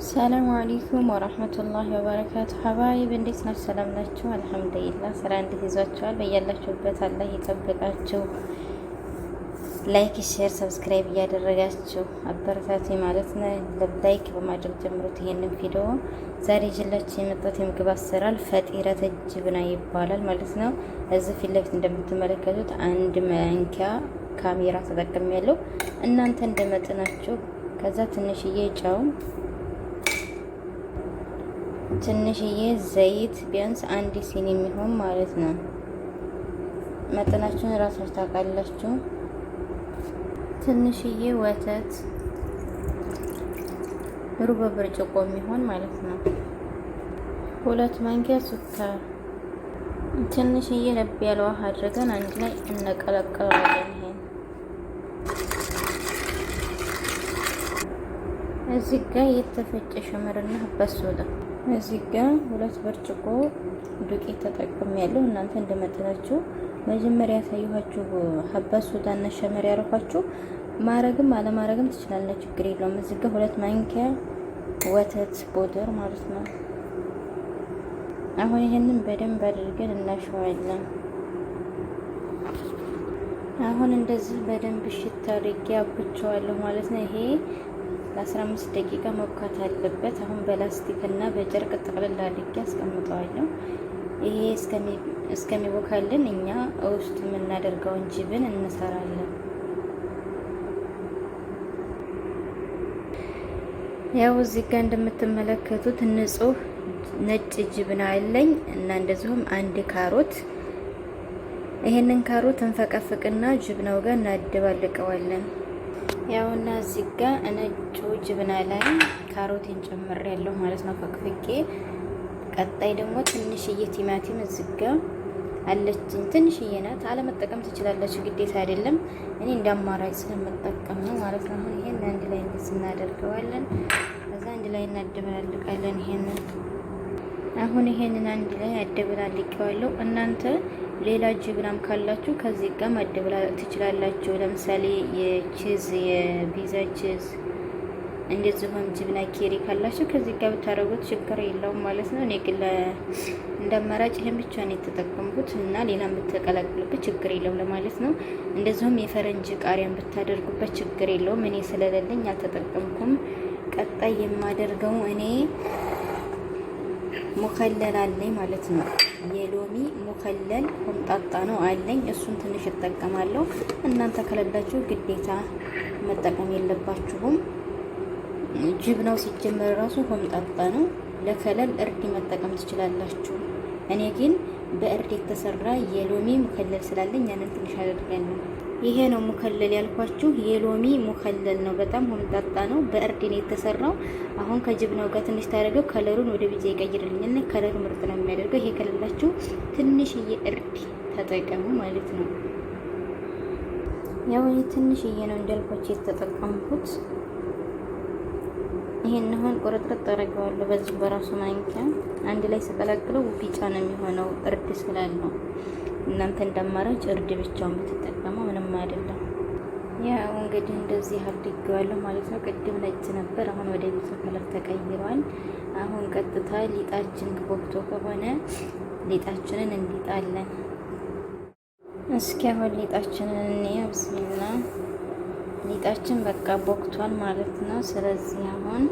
ሰላሙ አለይኩም ወራህመቱላሂ ወበረካቱ። ሀባይብ እንዴት ናችሁ? ሰላም ናችሁ? አልሐምዱሊላህ። ስራ እንዴት ይዟችኋል? በያላችሁበት አላህ ይጠብቃችሁ። ላይክ፣ ሼር፣ ሰብስክራይብ እያደረጋችሁ አበረታቱ ማለት ነው። ላይክ በማድረግ ጀምሩት ይሄንን ቪዲዮ። ዛሬ ይዤላችሁ የመጣሁት የምግብ አሰራር ፈጢረተ ጅብና ይባላል ማለት ነው። እዚህ ፊት ለፊት እንደምትመለከቱት አንድ ማንኪያ ካሜራ ተጠቅሜያለሁ። እናንተ እንደመጠናችሁ። ከዛ ትንሽዬ ጨው፣ ትንሽዬ ዘይት ቢያንስ አንድ ሲኒ የሚሆን ማለት ነው። መጠናችሁን ራሳችሁ ታውቃላችሁ። ትንሽዬ ወተት ሩብ ብርጭቆ የሚሆን ማለት ነው። 2 ማንኪያ ሱካር፣ ትንሽዬ ለብ ያለ ውሃ አድርገን አንድ ላይ እንቀላቅለዋለን። እዚህ ጋር የተፈጨ ሸመርና ሀባስ ሶዳ፣ እዚህ ጋር 2 ብርጭቆ ዱቄት ተጠቅሜያለሁ። እናንተ እንደመጠናችሁ። መጀመሪያ ያሳየኋችሁ ሀባስ ሶዳ እና ሸመር ያረኳችሁ ማረግም አለማረግም ትችላላችሁ፣ ችግር የለውም። እዚህ ጋር 2 ማንኪያ ወተት ቦደር ማለት ነው። አሁን ይሄንን በደንብ አድርገን እናሸዋለን። አሁን እንደዚህ በደንብ ሽታ አድርጌ አብኩቸዋለሁ ማለት ነው። ይሄ ለ15 ደቂቃ መብካት አለበት። አሁን በላስቲክ እና በጨርቅ ጠቅልል አድርጌ አስቀምጠዋለሁ። ይሄ እስከሚቦካልን እኛ ውስጥ የምናደርገውን ጅብን እንሰራለን። ያው እዚህ ጋር እንደምትመለከቱት ንጹህ ነጭ ጅብና አለኝ እና እንደዚሁም 1 ካሮት። ይሄንን ካሮት እንፈቀፍቅና ጅብናው ጋር እናደባልቀዋለን። ያውና እዚህ ጋር ነጩ ጅብና ላይ ካሮቴን ጨምሬያለሁ ማለት ነው ፈቅፍቄ። ቀጣይ ደግሞ ትንሽዬ ቲማቲም እዚህ ጋር አለችኝ፣ ትንሽዬ ናት። አለመጠቀም ትችላላችሁ፣ ግዴታ አይደለም። እኔ እንዳማራጭ ስለምጠቀም ነው ማለት ነው። አሁን ይሄን አንድ ላይ እንደዚህ እናደርገዋለን። ከዛ አንድ ላይ እናደበላልቃለን። ይሄንን አንድ ላይ አደበላልቀዋለሁ። እናንተ ሌላ ጅብናም ካላችሁ ከዚህ ጋር ማደበላለቅ ትችላላችሁ። ለምሳሌ የቺዝ የፒዛ ቺዝ እንደዚሁም ጅብና ኬሪ ካላችሁ ከዚህ ጋር ብታረጉት ችግር የለውም ማለት ነው። እኔ ግን እንደማራጭ ይሄን ብቻ ነው የተጠቀምኩት እና ሌላም ብትቀላቅሉበት ችግር የለውም ለማለት ነው። እንደዚሁም የፈረንጅ ቃሪያን ብታደርጉበት ችግር የለውም። እኔ ስለሌለኝ አልተጠቀምኩም። ቀጣይ የማደርገው እኔ ሙከለል አለኝ ማለት ነው። የሎሚ ሙከለል ሆምጣጣ ነው አለኝ። እሱን ትንሽ እጠቀማለሁ። እናንተ ከሌላችሁ ግዴታ መጠቀም የለባችሁም። ጅብናው ሲጀመር ራሱ ሆምጣጣ ነው። ለከለል እርድ መጠቀም ትችላላችሁ። እኔ ግን በእርድ የተሰራ የሎሚ ሙከለል ስላለኝ ያንን ትንሽ አደርጋለሁ። ይሄ ነው ሙከለል ያልኳችሁ፣ የሎሚ ሙከለል ነው። በጣም ሆምጣጣ ነው። በእርድ ነው የተሰራው። አሁን ከጅብናው ጋር ትንሽ ታደርገው ከለሩን ወደ ቢጫ ይቀይርልኝና ከለሩ ምርጥ ነው የሚያደርገው። ይሄ ከሌላችሁ ትንሽዬ እርድ ተጠቀሙ ማለት ነው። ያው ትንሽዬ ነው እንዳልኳችሁ የተጠቀምኩት። ይሄን አሁን ቁርጥርጥ አደርገዋለሁ በዚህ በራሱ ማንኪያ። አንድ ላይ ስቀላቅለው ቢጫ ነው የሚሆነው እርድ ስላለው። እናንተ እንደማራጭ እርድ ብቻውን ብትጠቀሙ ምንም አይደለም። ያው እንግዲህ እንደዚህ አድርጌዋለሁ ማለት ነው። ቅድም ነጭ ነበር፣ አሁን ወደ ቢጫ ከለር ተቀይሯል። አሁን ቀጥታ ሊጣችን ቦክቶ ከሆነ ሊጣችንን እንዲጣለን። እስኪ አሁን ሊጣችንን እንየው። ብስሚላ ሊጣችን በቃ ቦክቷል ማለት ነው። ስለዚህ አሁን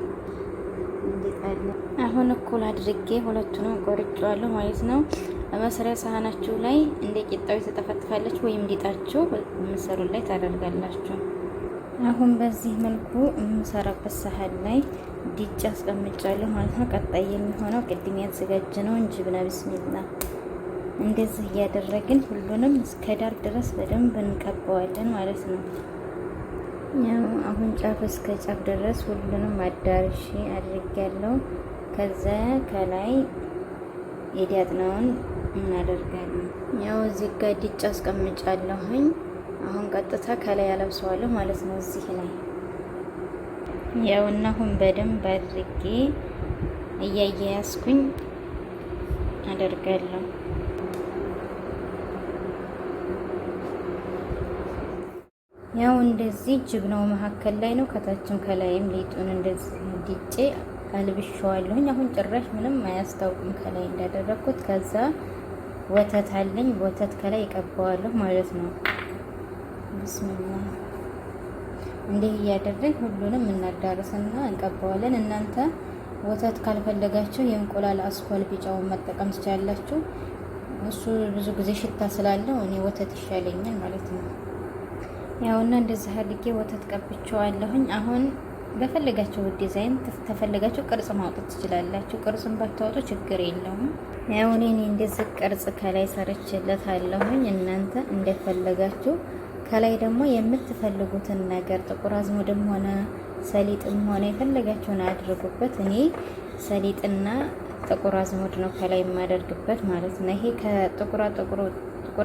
እንዲጣለን። አሁን እኩል አድርጌ ሁለቱንም ቆርጬዋለሁ ማለት ነው። መስሪያ ሳህናችሁ ላይ እንደ ቂጣው ተጠፈጥፋለች ወይም ሊጣችሁ ምሰሩ ላይ ታደርጋላችሁ። አሁን በዚህ መልኩ የምሰራበት ሳህን ላይ ዲጭ አስቀምጫለሁ ማለት ነው። ቀጣይ የሚሆነው ቅድም ያዘጋጀነውን ጅብና ቢስሚላ እንደዚህ እያደረግን ሁሉንም እስከ ዳር ድረስ በደንብ እንቀባዋለን ማለት ነው። ያው አሁን ጫፍ እስከ ጫፍ ድረስ ሁሉንም አዳርሼ አድርጌያለሁ። ከዛ ከላይ የዲያጥናውን እናደርጋለን። ያው እዚህ ጋር ዲጭ አስቀምጫለሁኝ። አሁን ቀጥታ ከላይ ያለብሰዋለሁ ማለት ነው እዚህ ላይ። ያው እና አሁን በደንብ አድርጌ እያያያዝኩኝ አደርጋለሁ። ያው እንደዚህ ጅብናው መካከል ላይ ነው። ከታችም ከላይም ሊጡን እንደዚህ ዲጬ አልብሼዋለሁኝ። አሁን ጭራሽ ምንም አያስታውቅም ከላይ እንዳደረኩት። ከዛ ወተት አለኝ፣ ወተት ከላይ እቀባዋለሁ ማለት ነው። ቢስሚላህ እንዲህ እያደረግን ሁሉንም እናዳርስና እንቀባዋለን። እናንተ ወተት ካልፈለጋችሁ የእንቁላል አስኳል ቢጫውን መጠቀም ትችላላችሁ። እሱ ብዙ ጊዜ ሽታ ስላለው እኔ ወተት ይሻለኛል ማለት ነው። ያውና እንደዚህ አድርጌ ወተት ቀብቼዋለሁኝ። አሁን በፈለጋችሁ ዲዛይን ተፈለጋችሁ ቅርጽ ማውጣት ትችላላችሁ። ቅርጽን ባታወጡ ችግር የለውም። ያው እኔ እንደዚህ ቅርጽ ከላይ ሰርችለታለሁኝ። እናንተ እንደፈለጋችሁ ከላይ ደግሞ የምትፈልጉትን ነገር ጥቁር አዝሙድም ሆነ ሰሊጥም ሆነ የፈለጋችሁን አድርጉበት። እኔ ሰሊጥና ጥቁር አዝሙድ ነው ከላይ የማደርግበት ማለት ነው። ይሄ ጥቁር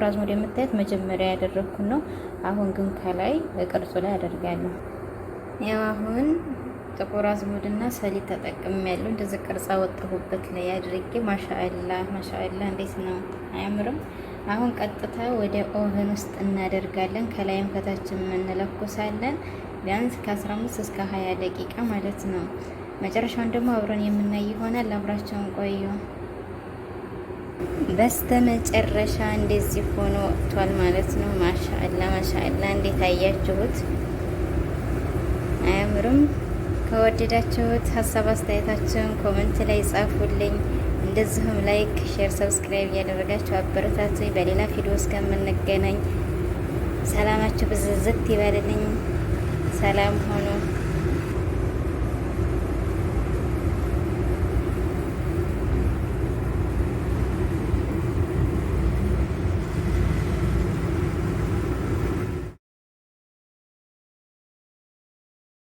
አዝሙድ የምታዩት መጀመሪያ ያደረኩት ነው። አሁን ግን ከላይ ቅርጹ ላይ አደርጋለሁ። ያው አሁን ጥቁር አዝሙድና ሰሊጥ ተጠቅሜያለሁ። እንደዚህ ቅርጽ አወጣሁበት ላይ አድርጌ ማሻአላ እንዴት ነው አያምርም? አሁን ቀጥታ ወደ ኦቨን ውስጥ እናደርጋለን። ከላይም ከታችም እንለኩሳለን ቢያንስ ከ15 እስከ 20 ደቂቃ ማለት ነው። መጨረሻውን ደግሞ አብረን የምናይ ይሆናል። አብራቸውን ቆዩ። በስተ መጨረሻ እንደዚህ ሆኖ ወጥቷል ማለት ነው። ማሻአላ እንዴት አያችሁት? አያምርም? ከወደዳችሁት ሀሳብ አስተያየታችሁን ኮሜንት ላይ ጻፉልኝ። እንደዚሁም ላይክ፣ ሼር፣ ሰብስክራይብ እያደረጋችሁ አበረታቱኝ። በሌላ ቪዲዮ እስከምንገናኝ ሰላማችሁ ብዝዝት ይበልልኝ። ሰላም ሆኑ።